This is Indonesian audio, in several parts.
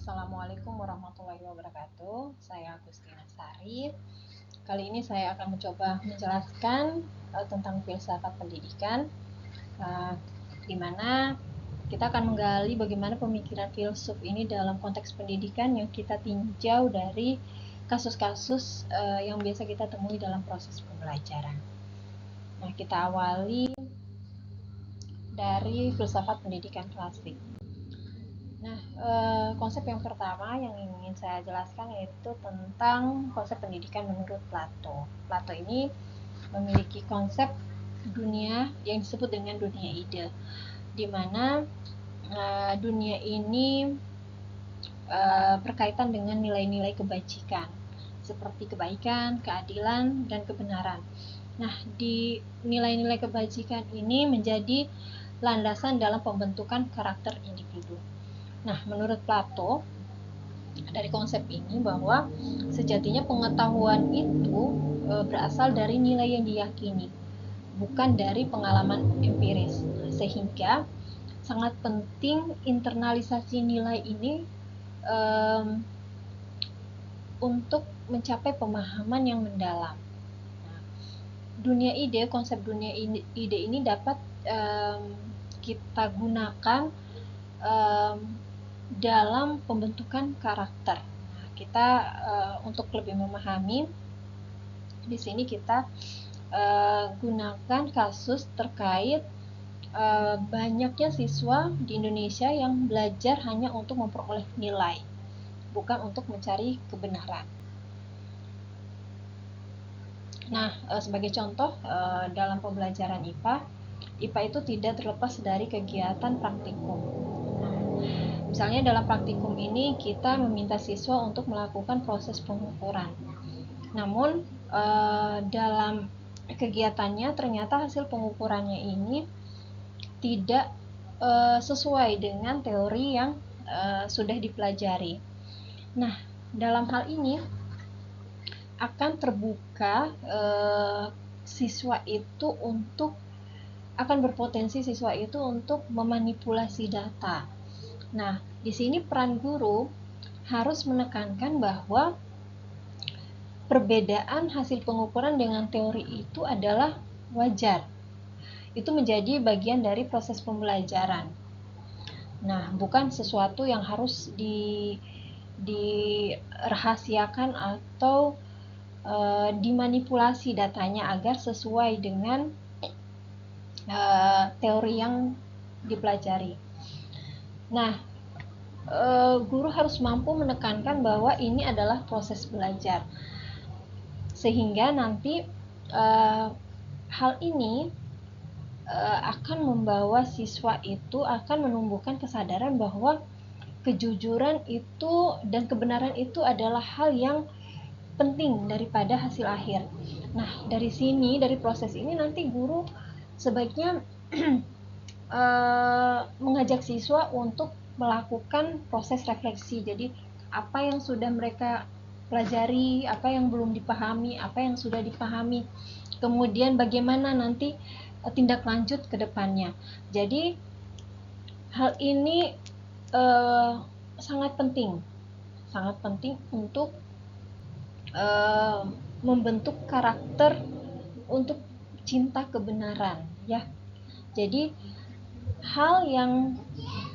Assalamualaikum warahmatullahi wabarakatuh. Saya Agustina Sari. Kali ini saya akan mencoba menjelaskan tentang filsafat pendidikan, di mana kita akan menggali bagaimana pemikiran filsuf ini dalam konteks pendidikan yang kita tinjau dari kasus-kasus yang biasa kita temui dalam proses pembelajaran. Nah, kita awali dari filsafat pendidikan klasik. Nah, konsep yang pertama yang ingin saya jelaskan yaitu tentang konsep pendidikan menurut Plato. Plato ini memiliki konsep dunia yang disebut dengan dunia ide, di mana dunia ini berkaitan dengan nilai-nilai kebajikan, seperti kebaikan, keadilan, dan kebenaran. Nah, di nilai-nilai kebajikan ini menjadi landasan dalam pembentukan karakter individu. Nah, menurut Plato, dari konsep ini bahwa sejatinya pengetahuan itu berasal dari nilai yang diyakini, bukan dari pengalaman empiris. Sehingga sangat penting internalisasi nilai ini untuk mencapai pemahaman yang mendalam. Nah, dunia ide, konsep dunia ide ini dapat kita gunakan dalam pembentukan karakter. Nah, kita untuk lebih memahami, di sini kita gunakan kasus terkait banyaknya siswa di Indonesia yang belajar hanya untuk memperoleh nilai, bukan untuk mencari kebenaran. Nah, sebagai contoh dalam pembelajaran IPA itu tidak terlepas dari kegiatan praktikum. Misalnya dalam praktikum ini kita meminta siswa untuk melakukan proses pengukuran. Namun dalam kegiatannya ternyata hasil pengukurannya ini tidak sesuai dengan teori yang sudah dipelajari. Nah, dalam hal ini akan terbuka siswa itu akan berpotensi siswa itu untuk memanipulasi data. Nah, di sini peran guru harus menekankan bahwa perbedaan hasil pengukuran dengan teori itu adalah wajar. Itu menjadi bagian dari proses pembelajaran. Nah, bukan sesuatu yang harus dirahasiakan atau dimanipulasi datanya agar sesuai dengan teori yang dipelajari. Nah, guru harus mampu menekankan bahwa ini adalah proses belajar, sehingga nanti hal ini akan membawa siswa itu akan menumbuhkan kesadaran bahwa kejujuran itu dan kebenaran itu adalah hal yang penting daripada hasil akhir. Nah, dari sini, dari proses ini nanti guru sebaiknya mengajak siswa untuk melakukan proses refleksi. Jadi apa yang sudah mereka pelajari, apa yang belum dipahami, apa yang sudah dipahami, kemudian bagaimana nanti tindak lanjut ke depannya. Jadi hal ini sangat penting untuk membentuk karakter untuk cinta kebenaran, ya. Jadi hal yang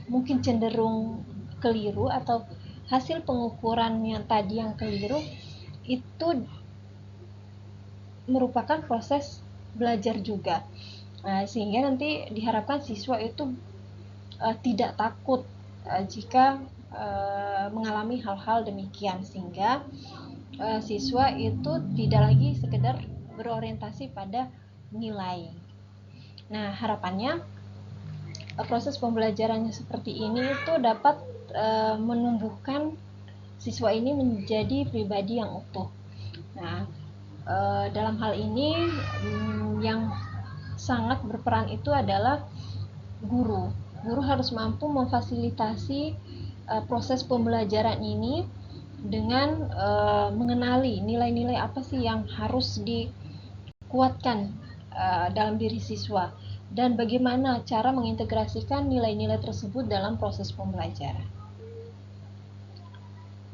mungkin cenderung keliru atau hasil pengukuran yang tadi yang keliru itu merupakan proses belajar juga. Sehingga nanti diharapkan siswa itu tidak takut jika mengalami hal-hal demikian, sehingga siswa itu tidak lagi sekedar berorientasi pada nilai. Nah, harapannya proses pembelajarannya seperti ini itu dapat menumbuhkan siswa ini menjadi pribadi yang utuh. Nah, dalam hal ini yang sangat berperan itu adalah guru. Guru harus mampu memfasilitasi proses pembelajaran ini dengan mengenali nilai-nilai apa sih yang harus dikuatkan dalam diri siswa, dan bagaimana cara mengintegrasikan nilai-nilai tersebut dalam proses pembelajaran.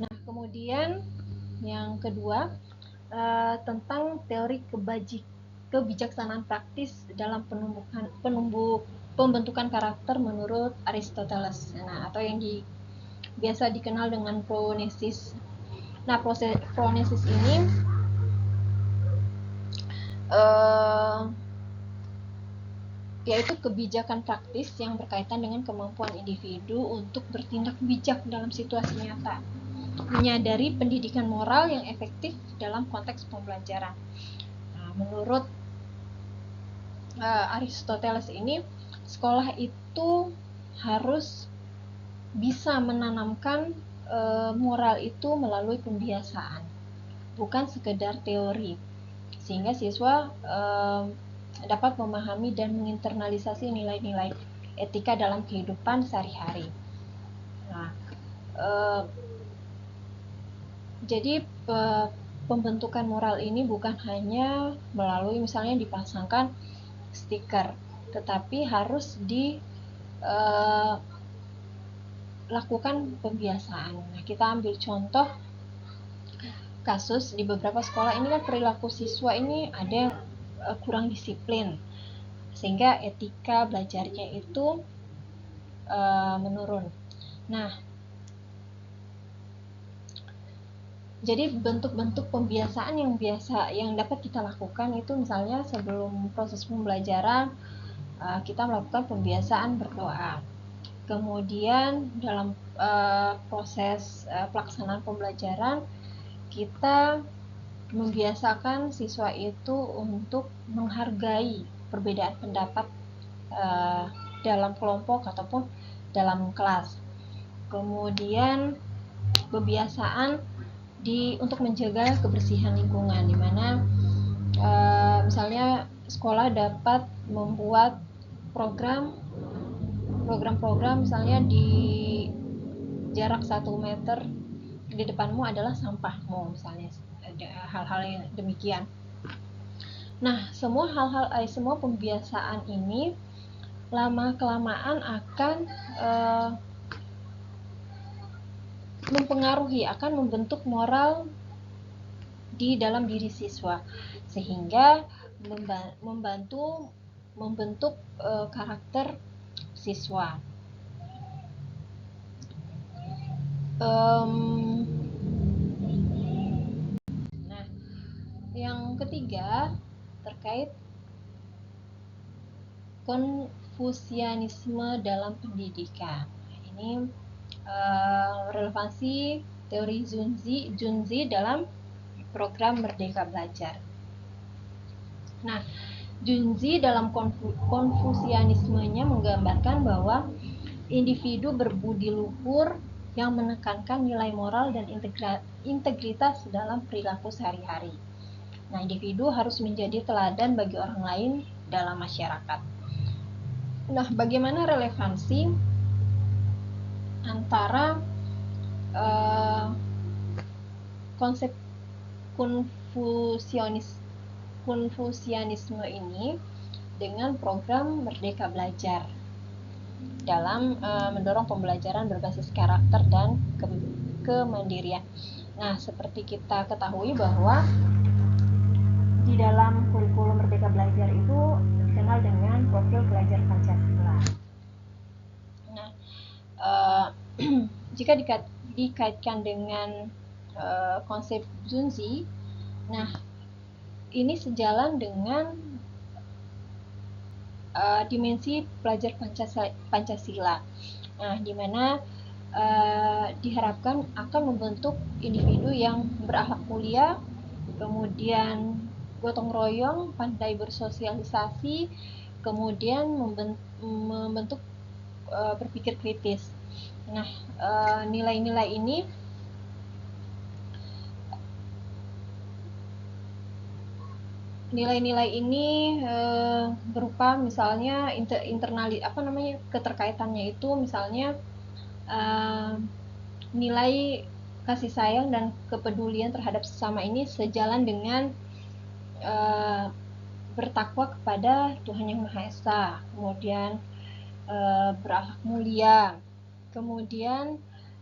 Nah, kemudian yang kedua, tentang teori kebijaksanaan praktis dalam pembentukan karakter menurut Aristoteles. Nah, atau yang biasa dikenal dengan pronesis. Nah, proses pronesis ini yaitu kebijakan praktis yang berkaitan dengan kemampuan individu untuk bertindak bijak dalam situasi nyata, menyadari pendidikan moral yang efektif dalam konteks pembelajaran. Nah, menurut Aristoteles ini, sekolah itu harus bisa menanamkan moral itu melalui pembiasaan, bukan sekedar teori, sehingga siswa dapat memahami dan menginternalisasi nilai-nilai etika dalam kehidupan sehari-hari. Nah, jadi pembentukan moral ini bukan hanya melalui misalnya dipasangkan stiker, tetapi harus dilakukan pembiasaan. Nah, kita ambil contoh kasus di beberapa sekolah ini kan perilaku siswa ini ada yang kurang disiplin, sehingga etika belajarnya itu menurun. Nah, jadi bentuk-bentuk pembiasaan yang dapat kita lakukan itu misalnya sebelum proses pembelajaran kita melakukan pembiasaan berdoa. Kemudian dalam proses pelaksanaan pembelajaran kita membiasakan siswa itu untuk menghargai perbedaan pendapat dalam kelompok ataupun dalam kelas. Kemudian kebiasaan untuk menjaga kebersihan lingkungan, di mana misalnya sekolah dapat membuat program misalnya di jarak 1 meter di depanmu adalah sampahmu, misalnya ada hal-hal yang demikian. Nah, semua pembiasaan ini lama kelamaan akan mempengaruhi, akan membentuk moral di dalam diri siswa, sehingga membantu membentuk karakter siswa. Nah, yang ketiga terkait Konfusianisme dalam pendidikan. Ini relevansi teori Junzi dalam program Merdeka Belajar. Nah, Junzi dalam Konfusianismenya menggambarkan bahwa individu berbudi luhur yang menekankan nilai moral dan integritas dalam perilaku sehari-hari. Nah, individu harus menjadi teladan bagi orang lain dalam masyarakat. Nah, bagaimana relevansi antara konsep Konfusianisme ini dengan program Merdeka Belajar dalam mendorong pembelajaran berbasis karakter dan kemandirian. Nah, seperti kita ketahui bahwa di dalam kurikulum Merdeka Belajar itu dikenal dengan profil belajar Pancasila. Nah, jika dikaitkan dengan konsep Junzi, nah ini sejalan dengan dimensi pelajar Pancasila. Nah, di mana diharapkan akan membentuk individu yang berakhlak mulia, kemudian gotong royong, pandai bersosialisasi, kemudian membentuk berpikir kritis. Nah, nilai-nilai ini berupa misalnya keterkaitannya itu misalnya nilai kasih sayang dan kepedulian terhadap sesama ini sejalan dengan bertakwa kepada Tuhan Yang Maha Esa, kemudian berakhlak mulia, kemudian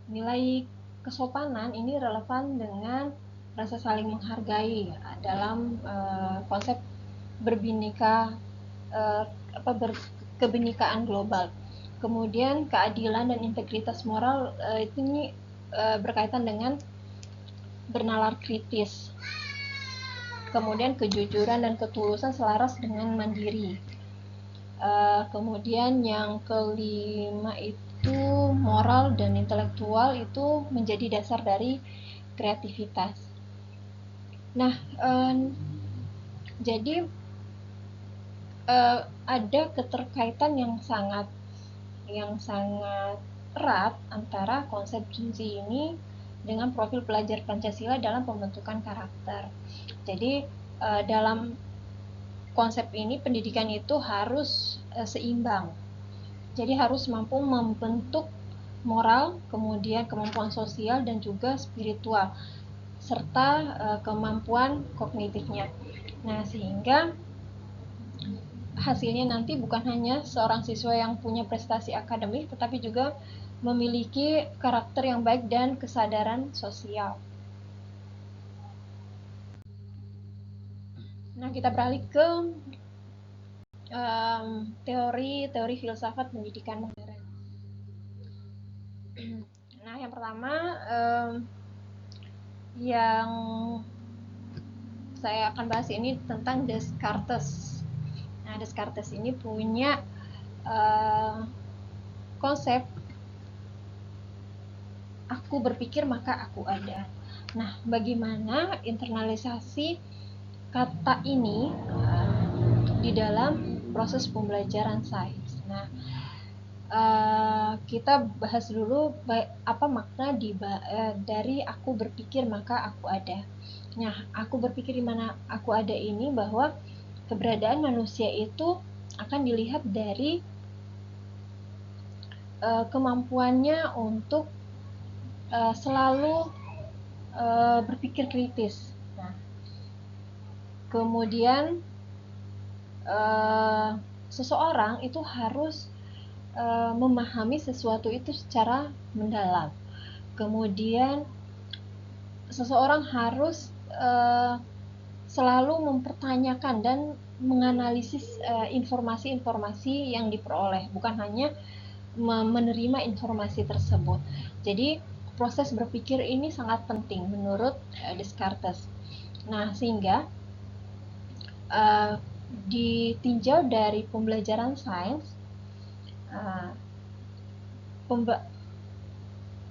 nilai kesopanan ini relevan dengan rasa saling menghargai dalam konsep berbineka kebinekaan global. Kemudian keadilan dan integritas moral ini berkaitan dengan bernalar kritis. Kemudian kejujuran dan ketulusan selaras dengan mandiri. Kemudian yang kelima itu moral dan intelektual itu menjadi dasar dari kreativitas. Nah, jadi ada keterkaitan yang sangat erat antara konsep Junzi ini dengan profil pelajar Pancasila dalam pembentukan karakter. Jadi dalam konsep ini pendidikan itu harus seimbang. Jadi harus mampu membentuk moral, kemudian kemampuan sosial dan juga spiritual serta kemampuan kognitifnya. Nah, sehingga hasilnya nanti bukan hanya seorang siswa yang punya prestasi akademik, tetapi juga memiliki karakter yang baik dan kesadaran sosial. Nah, kita beralih ke teori filsafat pendidikan modern. Nah, yang pertama yang saya akan bahas ini tentang Descartes. Nah, Descartes ini punya konsep aku berpikir maka aku ada. Nah, bagaimana internalisasi kata ini di dalam proses pembelajaran sains. Nah, kita bahas dulu apa makna dari aku berpikir maka aku ada. Nah, aku berpikir di mana aku ada ini bahwa keberadaan manusia itu akan dilihat dari kemampuannya untuk selalu berpikir kritis. Nah, kemudian seseorang itu harus memahami sesuatu itu secara mendalam. Kemudian seseorang harus selalu mempertanyakan dan menganalisis informasi-informasi yang diperoleh, bukan hanya menerima informasi tersebut. Jadi proses berpikir ini sangat penting menurut Descartes. Nah, sehingga ditinjau dari pembelajaran sains,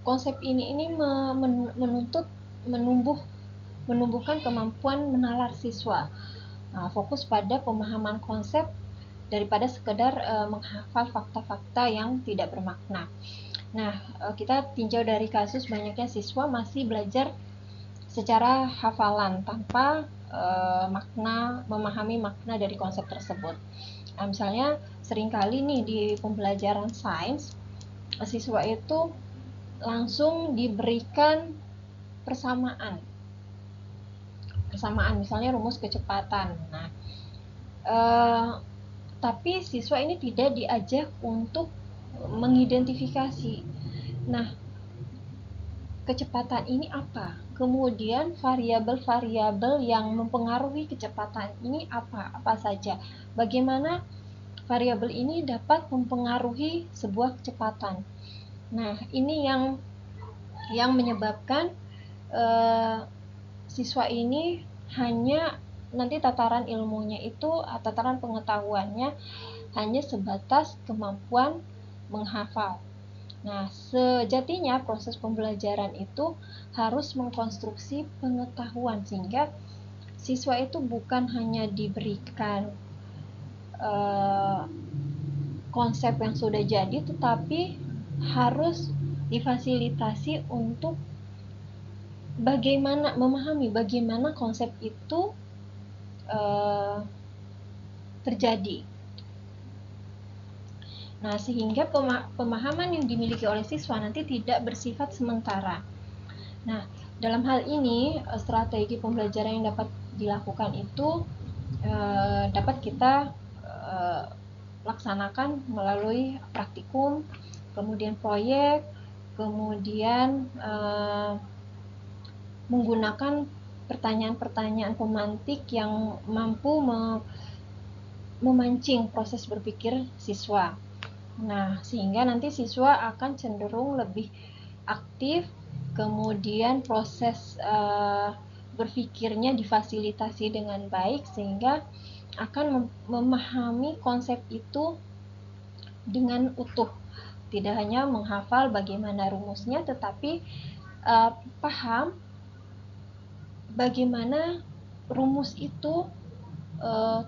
konsep ini menumbuhkan kemampuan menalar siswa. Fokus pada pemahaman konsep daripada sekedar menghafal fakta-fakta yang tidak bermakna. Nah, kita tinjau dari kasus banyaknya siswa masih belajar secara hafalan tanpa memahami makna dari konsep tersebut. Nah, misalnya seringkali nih di pembelajaran sains, siswa itu langsung diberikan persamaan, misalnya rumus kecepatan. Nah, tapi siswa ini tidak diajak untuk mengidentifikasi. Nah, kecepatan ini apa? Kemudian variabel-variabel yang mempengaruhi kecepatan ini apa saja? Bagaimana variabel ini dapat mempengaruhi sebuah kecepatan? Nah, ini yang menyebabkan siswa ini hanya nanti tataran ilmunya itu, tataran pengetahuannya hanya sebatas kemampuan menghafal. Nah, sejatinya proses pembelajaran itu harus mengkonstruksi pengetahuan sehingga siswa itu bukan hanya diberikan konsep yang sudah jadi, tetapi harus difasilitasi untuk memahami bagaimana konsep itu terjadi. Nah, sehingga pemahaman yang dimiliki oleh siswa nanti tidak bersifat sementara. Nah, dalam hal ini strategi pembelajaran yang dapat dilakukan itu dapat kita laksanakan melalui praktikum, kemudian proyek, kemudian menggunakan pertanyaan-pertanyaan pemantik yang mampu memancing proses berpikir siswa. Nah, sehingga nanti siswa akan cenderung lebih aktif, kemudian proses berpikirnya difasilitasi dengan baik sehingga akan memahami konsep itu dengan utuh. Tidak hanya menghafal bagaimana rumusnya, tetapi paham bagaimana rumus itu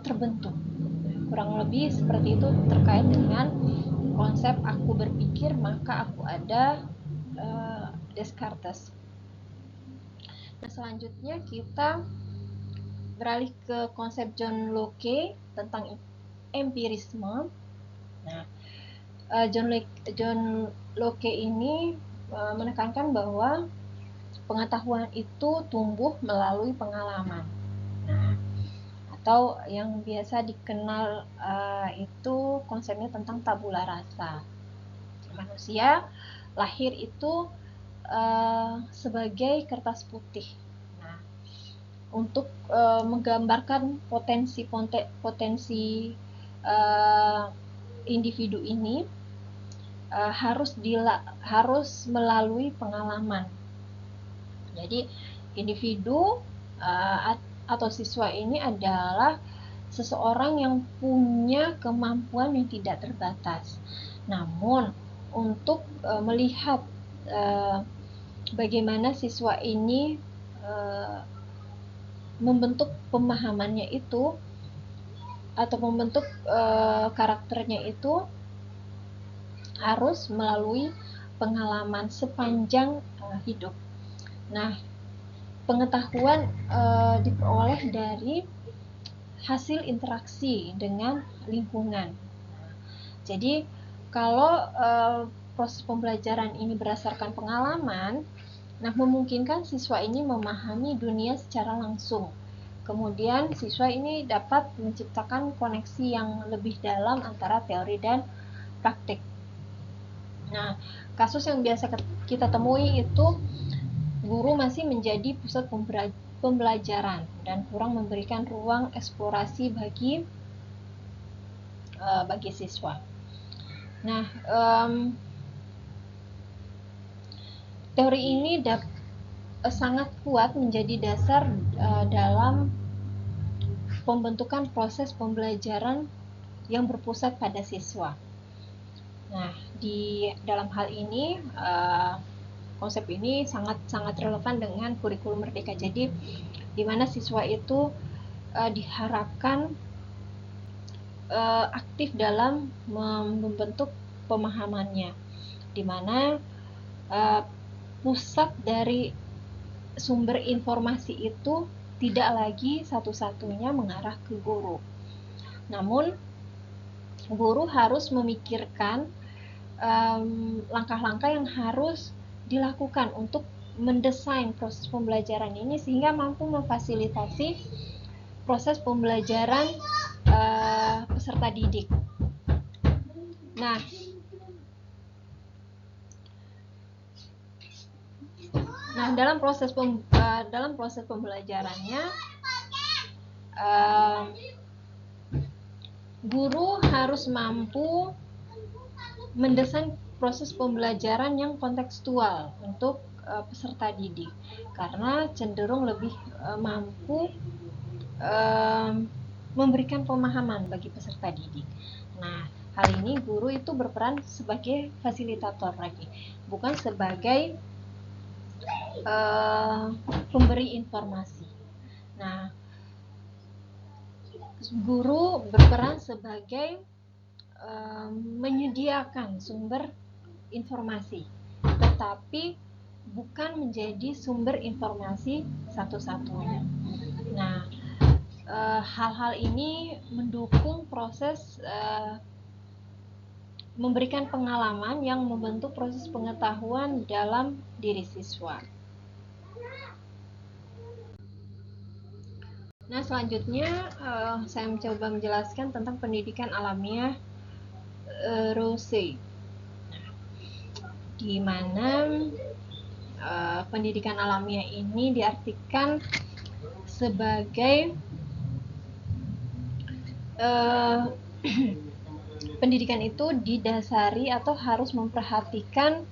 terbentuk. Kurang lebih seperti itu terkait dengan konsep aku berpikir maka aku ada, Descartes. Nah, selanjutnya kita beralih ke konsep John Locke tentang empirisme. Nah, John Locke ini menekankan bahwa pengetahuan itu tumbuh melalui pengalaman. Nah, atau yang biasa dikenal itu konsepnya tentang tabula rasa. Manusia lahir itu sebagai kertas putih. Nah, untuk menggambarkan potensi individu ini harus melalui pengalaman. Jadi individu atau siswa ini adalah seseorang yang punya kemampuan yang tidak terbatas. Namun untuk melihat bagaimana siswa ini membentuk pemahamannya itu atau membentuk karakternya itu harus melalui pengalaman sepanjang hidup. Nah, pengetahuan diperoleh dari hasil interaksi dengan lingkungan. Jadi, kalau proses pembelajaran ini berdasarkan pengalaman, nah memungkinkan siswa ini memahami dunia secara langsung. Kemudian siswa ini dapat menciptakan koneksi yang lebih dalam antara teori dan praktik. Nah, kasus yang biasa kita temui itu guru masih menjadi pusat pembelajaran dan kurang memberikan ruang eksplorasi bagi siswa. Nah, teori ini sangat kuat menjadi dasar dalam pembentukan proses pembelajaran yang berpusat pada siswa. Nah, di dalam hal ini konsep ini sangat relevan dengan kurikulum Merdeka. Jadi, di mana siswa itu diharapkan aktif dalam membentuk pemahamannya, di mana pusat dari sumber informasi itu tidak lagi satu-satunya mengarah ke guru. Namun, guru harus memikirkan langkah-langkah yang harus dilakukan untuk mendesain proses pembelajaran ini sehingga mampu memfasilitasi proses pembelajaran peserta didik. Nah, dalam proses pembelajarannya guru harus mampu mendesain proses pembelajaran yang kontekstual untuk peserta didik karena cenderung lebih mampu memberikan pemahaman bagi peserta didik. Nah, hal ini guru itu berperan sebagai fasilitator lagi, bukan sebagai pemberi informasi. Nah, guru berperan sebagai menyediakan sumber informasi, tetapi bukan menjadi sumber informasi satu-satunya. Nah, hal-hal ini mendukung proses memberikan pengalaman yang membentuk proses pengetahuan dalam diri siswa. Nah, selanjutnya saya mencoba menjelaskan tentang pendidikan alamiah Roussel. di mana pendidikan alamiah ini diartikan sebagai pendidikan itu didasari atau harus memperhatikan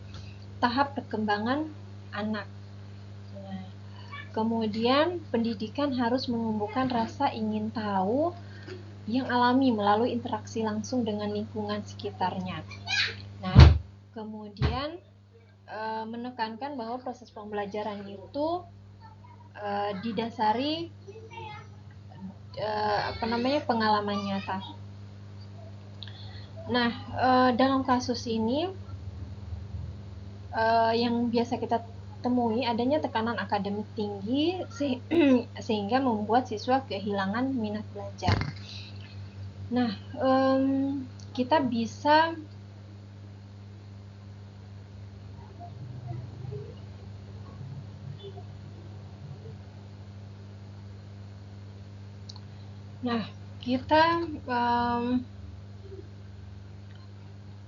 tahap perkembangan anak. Nah, kemudian pendidikan harus menumbuhkan rasa ingin tahu yang alami melalui interaksi langsung dengan lingkungan sekitarnya. Nah, kemudian menekankan bahwa proses pembelajaran itu didasari pengalaman nyata. Nah, dalam kasus ini yang biasa kita temui adanya tekanan akademik tinggi sehingga membuat siswa kehilangan minat belajar. Nah, kita bisa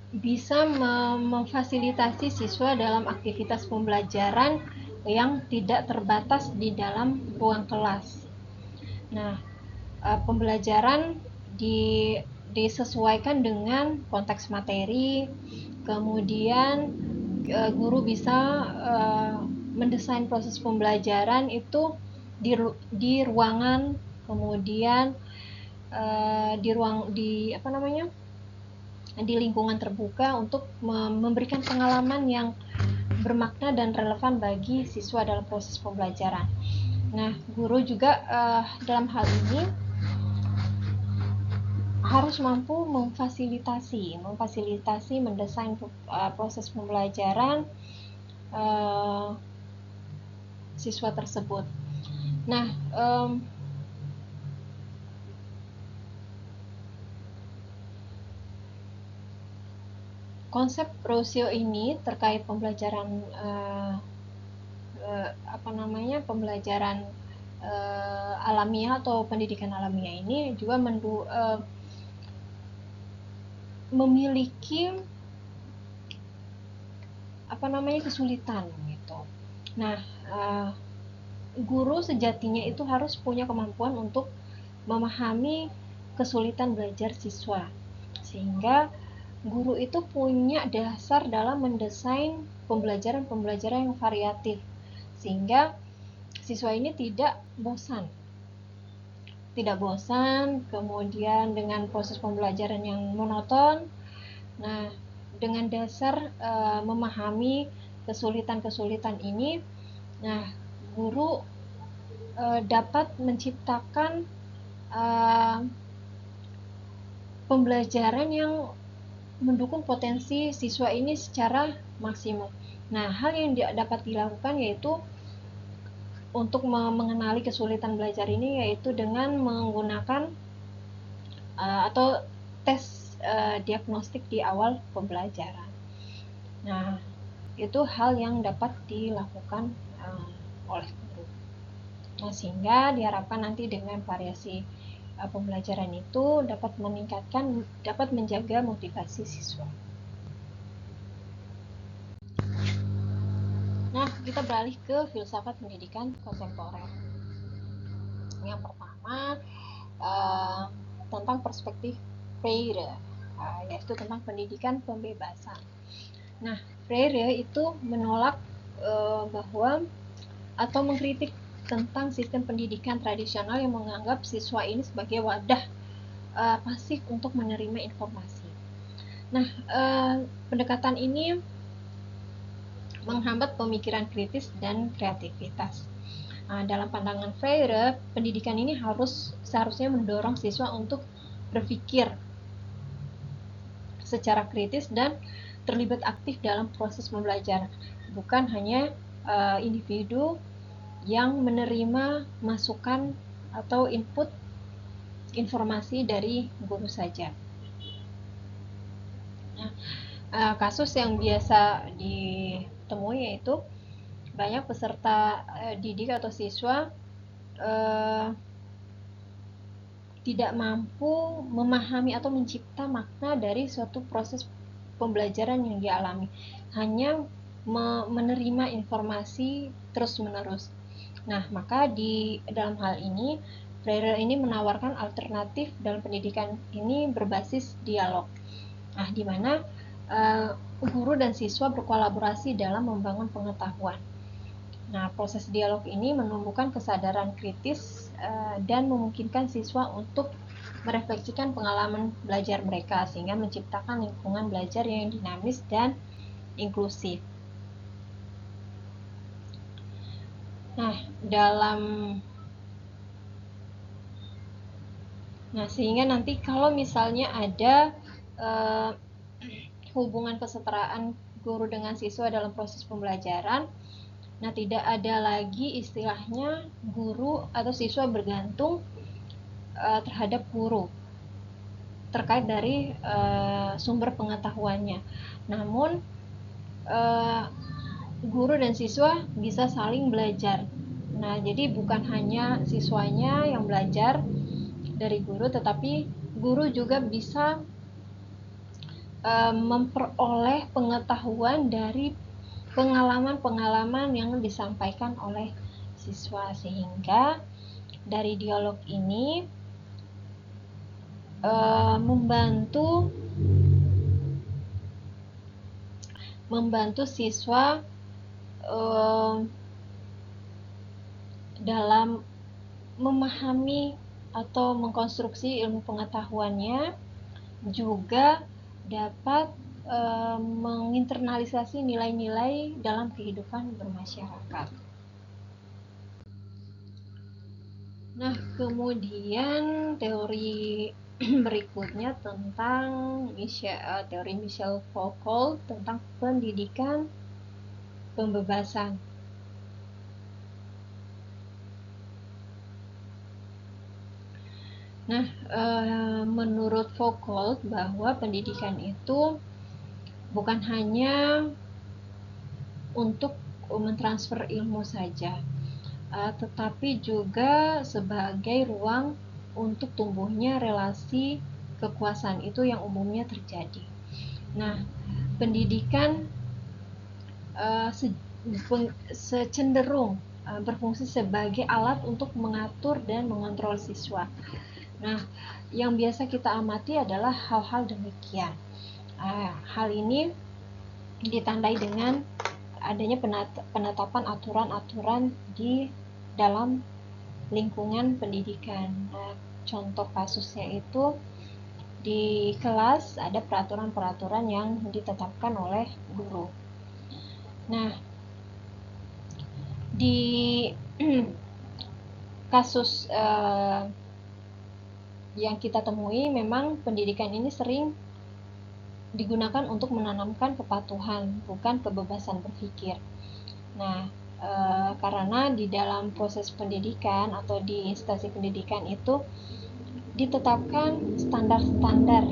bisa memfasilitasi siswa dalam aktivitas pembelajaran yang tidak terbatas di dalam ruang kelas. Nah, pembelajaran disesuaikan dengan konteks materi, kemudian guru bisa mendesain proses pembelajaran itu di ruangan, kemudian di lingkungan terbuka untuk memberikan pengalaman yang bermakna dan relevan bagi siswa dalam proses pembelajaran. Nah, guru juga dalam hal ini harus mampu memfasilitasi mendesain proses pembelajaran siswa tersebut. Nah, konsep Rousseau ini terkait pembelajaran pembelajaran alamiah atau pendidikan alamiah ini juga memiliki kesulitan gitu. Nah, guru sejatinya itu harus punya kemampuan untuk memahami kesulitan belajar siswa, sehingga guru itu punya dasar dalam mendesain pembelajaran yang variatif, sehingga siswa ini tidak bosan, kemudian dengan proses pembelajaran yang monoton. Nah, dengan dasar memahami kesulitan ini, nah, guru dapat menciptakan pembelajaran yang mendukung potensi siswa ini secara maksimum. Nah, hal yang dapat dilakukan yaitu untuk mengenali kesulitan belajar ini yaitu dengan menggunakan atau tes diagnostik di awal pembelajaran. Nah, itu hal yang dapat dilakukan oleh guru. Nah, sehingga diharapkan nanti dengan variasi pembelajaran itu dapat menjaga motivasi siswa. Nah, kita beralih ke filsafat pendidikan kontemporer. Yang pertama, tentang perspektif Freire, yaitu tentang pendidikan pembebasan. Nah, Freire itu menolak bahwa atau mengkritik tentang sistem pendidikan tradisional yang menganggap siswa ini sebagai wadah pasif untuk menerima informasi. Nah, pendekatan ini menghambat pemikiran kritis dan kreativitas. Dalam pandangan Freire, pendidikan ini seharusnya mendorong siswa untuk berpikir secara kritis dan terlibat aktif dalam proses pembelajaran, bukan hanya individu yang menerima masukan atau input informasi dari guru saja. Nah, kasus yang biasa ditemui yaitu banyak peserta didik atau siswa tidak mampu memahami atau mencipta makna dari suatu proses pembelajaran yang dia alami, hanya menerima informasi terus-menerus. Nah, maka di dalam hal ini Freire ini menawarkan alternatif dalam pendidikan ini berbasis dialog. Nah, di mana guru dan siswa berkolaborasi dalam membangun pengetahuan. Nah, proses dialog ini menumbuhkan kesadaran kritis dan memungkinkan siswa untuk merefleksikan pengalaman belajar mereka sehingga menciptakan lingkungan belajar yang dinamis dan inklusif. Nah, sehingga nanti kalau misalnya ada hubungan kesetaraan guru dengan siswa dalam proses pembelajaran, nah tidak ada lagi istilahnya guru atau siswa bergantung terhadap guru terkait dari sumber pengetahuannya. Namun guru dan siswa bisa saling belajar. Nah, jadi bukan hanya siswanya yang belajar dari guru, tetapi guru juga bisa memperoleh pengetahuan dari pengalaman-pengalaman yang disampaikan oleh siswa, sehingga dari dialog ini membantu siswa dalam memahami atau mengkonstruksi ilmu pengetahuannya, juga dapat menginternalisasi nilai-nilai dalam kehidupan bermasyarakat. Nah, kemudian teori berikutnya tentang teori Michel Foucault tentang pendidikan pembebasan. Nah, menurut Foucault bahwa pendidikan itu bukan hanya untuk mentransfer ilmu saja, tetapi juga sebagai ruang untuk tumbuhnya relasi kekuasaan itu yang umumnya terjadi. Nah, pendidikan secenderung berfungsi sebagai alat untuk mengatur dan mengontrol siswa. Nah, yang biasa kita amati adalah hal-hal demikian. Hal ini ditandai dengan adanya penetapan aturan-aturan di dalam lingkungan pendidikan. Nah, contoh kasusnya itu di kelas ada peraturan-peraturan yang ditetapkan oleh guru. Nah, di kasus yang kita temui, memang pendidikan ini sering digunakan untuk menanamkan kepatuhan, bukan kebebasan berpikir. Nah, karena di dalam proses pendidikan atau di instansi pendidikan itu ditetapkan standar-standar,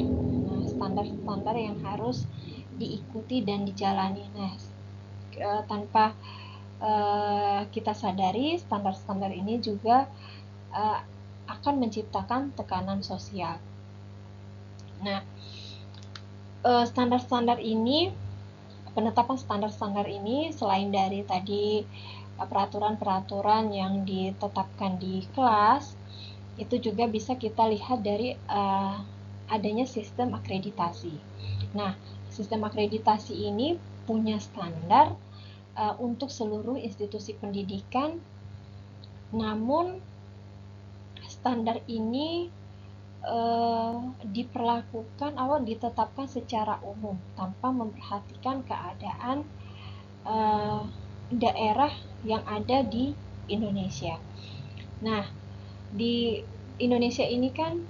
standar-standar yang harus diikuti dan dijalani. Nah, tanpa kita sadari, standar-standar ini juga akan menciptakan tekanan sosial. Nah, standar-standar ini, penetapan standar-standar ini selain dari tadi peraturan-peraturan yang ditetapkan di kelas, itu juga bisa kita lihat dari adanya sistem akreditasi. Nah, sistem akreditasi ini punya standar untuk seluruh institusi pendidikan, namun standar ini diperlakukan atau ditetapkan secara umum tanpa memperhatikan keadaan daerah yang ada di Indonesia. Nah, di Indonesia ini kan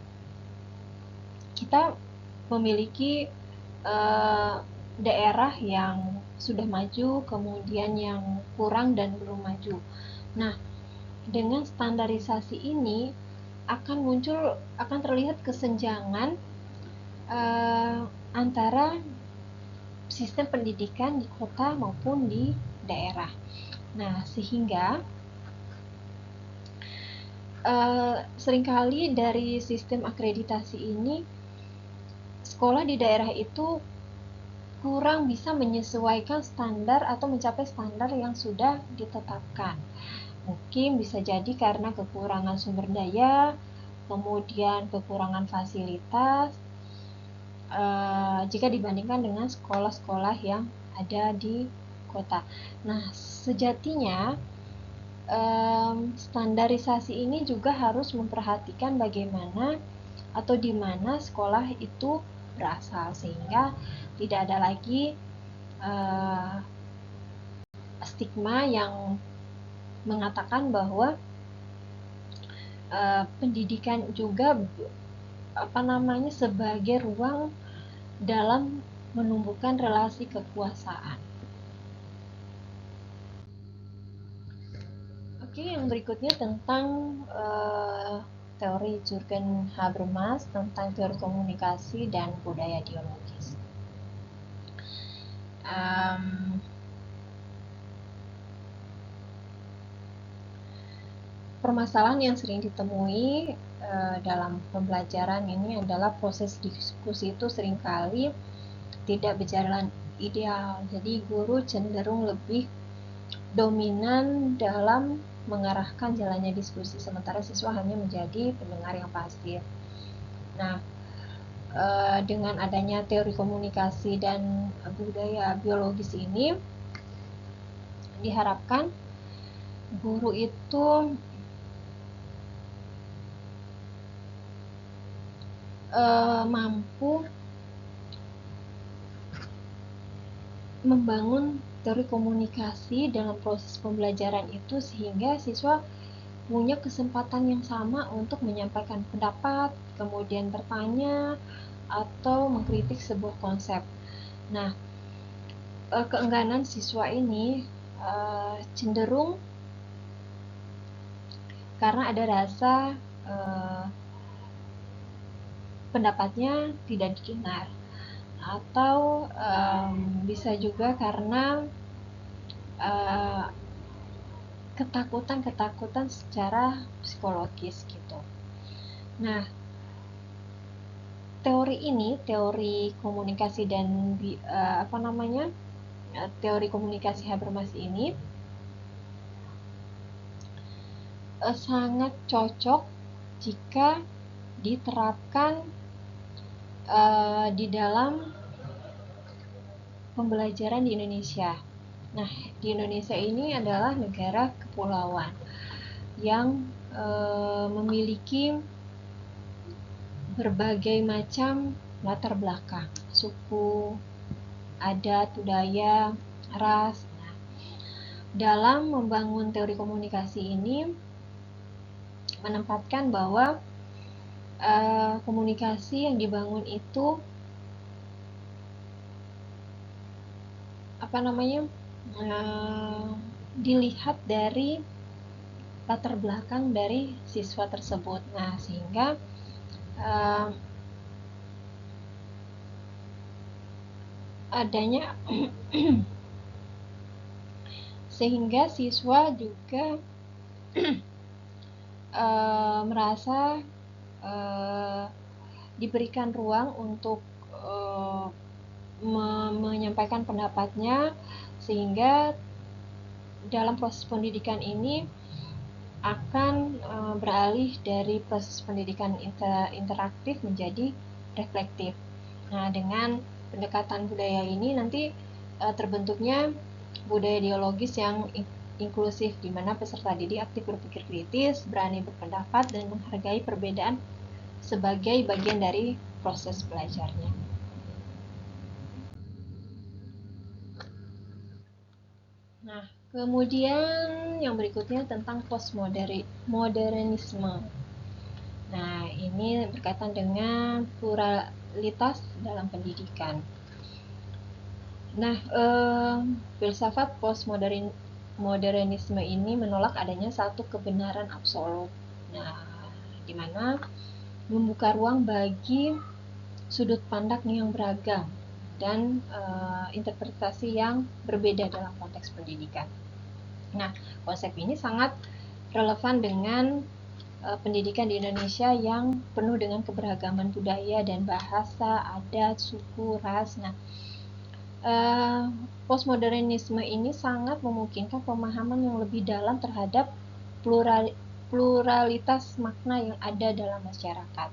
kita memiliki daerah yang sudah maju, kemudian yang kurang dan belum maju. Nah, dengan standarisasi ini akan terlihat kesenjangan antara sistem pendidikan di kota maupun di daerah. Nah, sehingga seringkali dari sistem akreditasi ini, sekolah di daerah itu kurang bisa menyesuaikan standar atau mencapai standar yang sudah ditetapkan. Mungkin bisa jadi karena kekurangan sumber daya, kemudian kekurangan fasilitas, jika dibandingkan dengan sekolah-sekolah yang ada di kota. Nah, sejatinya standarisasi ini juga harus memperhatikan bagaimana atau di mana sekolah itu berasal, sehingga tidak ada lagi stigma yang mengatakan bahwa pendidikan juga sebagai ruang dalam menumbuhkan relasi kekuasaan. Oke, yang berikutnya tentang teori Jürgen Habermas tentang teori komunikasi dan budaya dialogis. Permasalahan yang sering ditemui dalam pembelajaran ini adalah proses diskusi itu seringkali tidak berjalan ideal. Jadi guru cenderung lebih dominan dalam mengarahkan jalannya diskusi, sementara siswa hanya menjadi pendengar yang pasif. Nah, dengan adanya teori komunikasi dan budaya biologis ini, diharapkan guru itu mampu membangun teori komunikasi dalam proses pembelajaran itu, sehingga siswa punya kesempatan yang sama untuk menyampaikan pendapat, kemudian bertanya, atau mengkritik sebuah konsep. Nah, keengganan siswa ini cenderung karena ada rasa pendapatnya tidak didengar, atau bisa juga karena ketakutan secara psikologis gitu. Nah, teori ini, teori komunikasi dan teori komunikasi Habermas ini sangat cocok jika diterapkan di dalam pembelajaran di Indonesia. Nah, di Indonesia ini adalah negara kepulauan yang memiliki berbagai macam latar belakang, suku, adat, budaya, ras. Nah, dalam membangun teori komunikasi ini menempatkan bahwa komunikasi yang dibangun itu dilihat dari latar belakang dari siswa tersebut. Nah, sehingga sehingga siswa juga merasa diberikan ruang untuk menyampaikan pendapatnya, sehingga dalam proses pendidikan ini akan beralih dari proses pendidikan interaktif menjadi reflektif. Nah, dengan pendekatan budaya ini nanti terbentuknya budaya dialogis yang inklusif, di mana peserta didik aktif berpikir kritis, berani berpendapat, dan menghargai perbedaan sebagai bagian dari proses belajarnya. Nah, kemudian yang berikutnya tentang postmodernisme. Nah, ini berkaitan dengan pluralitas dalam pendidikan. Nah, filsafat postmodernisme ini menolak adanya satu kebenaran absolut. Nah, di mana membuka ruang bagi sudut pandang yang beragam dan interpretasi yang berbeda dalam konteks pendidikan. Nah, konsep ini sangat relevan dengan pendidikan di Indonesia yang penuh dengan keberagaman budaya dan bahasa, adat, suku, ras. Nah, postmodernisme ini sangat memungkinkan pemahaman yang lebih dalam terhadap pluralitas makna yang ada dalam masyarakat.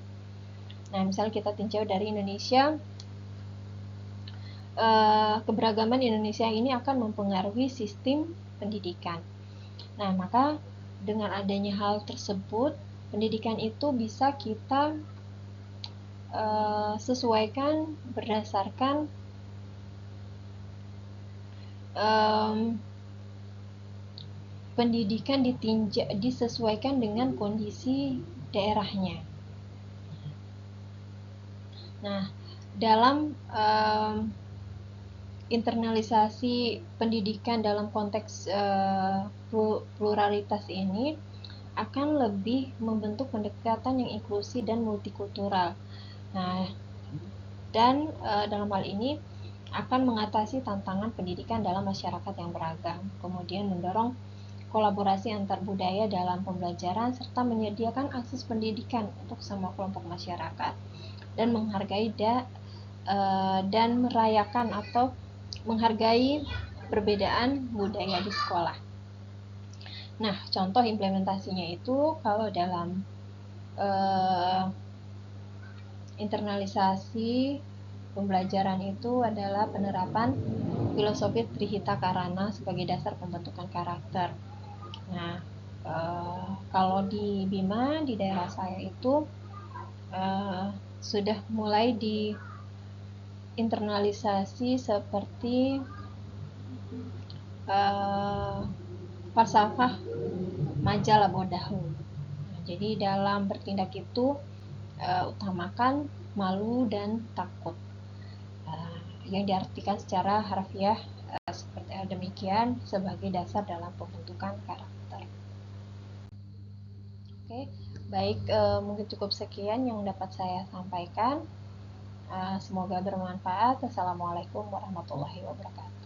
Nah, misalnya kita tinjau dari Indonesia, keberagaman Indonesia ini akan mempengaruhi sistem pendidikan. Nah, maka dengan adanya hal tersebut, pendidikan itu bisa kita sesuaikan berdasarkan pendidikan disesuaikan dengan kondisi daerahnya. Nah, dalam internalisasi pendidikan dalam konteks pluralitas ini akan lebih membentuk pendekatan yang inklusi dan multikultural. Nah, dan dalam hal ini akan mengatasi tantangan pendidikan dalam masyarakat yang beragam, kemudian mendorong kolaborasi antar budaya dalam pembelajaran, serta menyediakan akses pendidikan untuk semua kelompok masyarakat, dan menghargai dan merayakan atau menghargai perbedaan budaya di sekolah. Nah, contoh implementasinya itu kalau dalam internalisasi pembelajaran itu adalah penerapan filosofi Trihita Karana sebagai dasar pembentukan karakter. Nah, kalau di Bima di daerah saya itu sudah mulai diinternalisasi seperti falsafah majalah bodahu. Nah, jadi dalam bertindak itu utamakan malu dan takut, yang diartikan secara harfiah seperti demikian sebagai dasar dalam pembentukan karakter. Oke, baik, mungkin cukup sekian yang dapat saya sampaikan. Semoga bermanfaat. Assalamualaikum warahmatullahi wabarakatuh.